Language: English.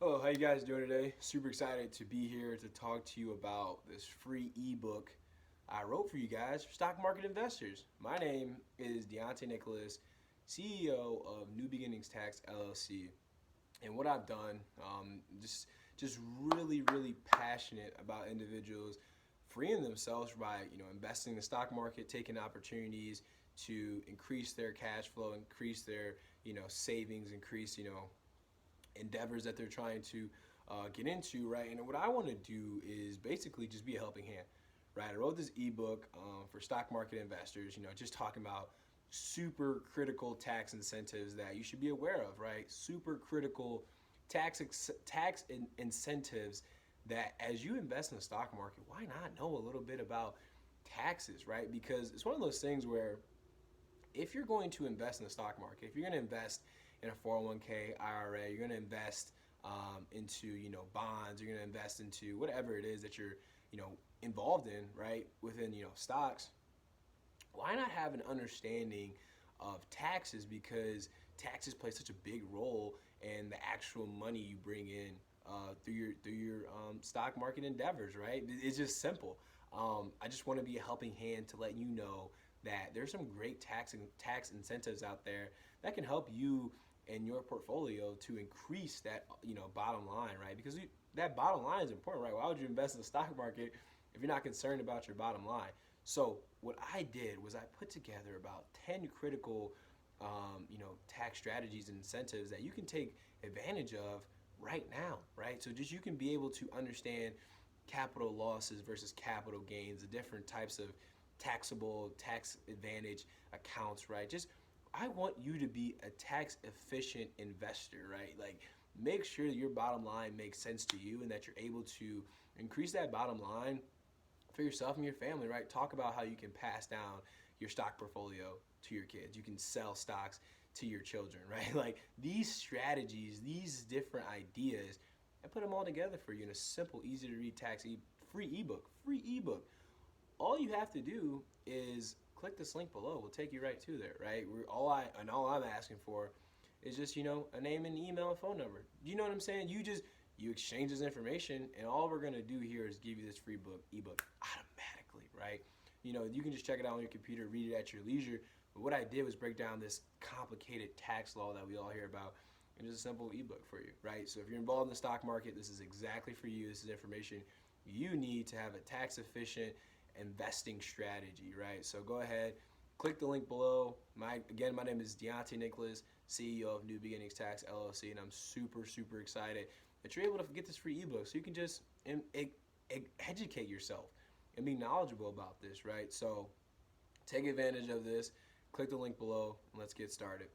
Oh, how you guys doing today? Super excited to be here to talk to you about this free ebook I wrote for you guys for stock market investors. My name is Deontay Nicholas, CEO of New Beginnings Tax LLC, and what I've done, just really passionate about individuals freeing themselves by investing in the stock market, taking opportunities to increase their cash flow, increase their savings, increase endeavors that they're trying to get into, right? And what I want to do is basically just be a helping hand, right? I wrote this ebook for stock market investors, just talking about super critical tax incentives that you should be aware of, right? Super critical incentives that as you invest in the stock market, why not know a little bit about taxes, right? Because it's one of those things where if you're going to invest in the stock market, if you're going to invest in a 401k IRA, you're going to invest into bonds, you're going to invest into whatever it is that you're involved in, right, within stocks. Why not have an understanding of taxes? Because taxes play such a big role in the actual money you bring in through your stock market endeavors, right? It's just simple. I just want to be a helping hand to let you know that there's some great tax incentives out there that can help you and your portfolio to increase that bottom line, right? Because that bottom line is important, right? Why would you invest in the stock market if you're not concerned about your bottom line? So what I did was I put together about 10 critical tax strategies and incentives that you can take advantage of right now, right? So just you can be able to understand capital losses versus capital gains, the different types of taxable tax advantage accounts, right? Just I want you to be a tax efficient investor, right? Like make sure that your bottom line makes sense to you and that you're able to increase that bottom line for yourself and your family, right? Talk about how you can pass down your stock portfolio to your kids. You can sell stocks to your children, right? Like these strategies, these different ideas, I put them all together for you in a simple, easy to read free ebook. All you have to do is click this link below. We'll take you right to there, right? All I'm asking for is just a name and email and phone number. You know what I'm saying? You exchange this information, and all we're gonna do here is give you this free ebook automatically, right? You can just check it out on your computer, read it at your leisure. But what I did was break down this complicated tax law that we all hear about in just a simple ebook for you, right? So if you're involved in the stock market, this is exactly for you. This is information you need to have a tax efficient investing strategy, right? So go ahead, click the link below. My name is Deontay Nicholas, CEO of New Beginnings Tax LLC, and I'm super excited that you're able to get this free ebook so you can just educate yourself and be knowledgeable about this, right? So take advantage of this. Click the link below and let's get started.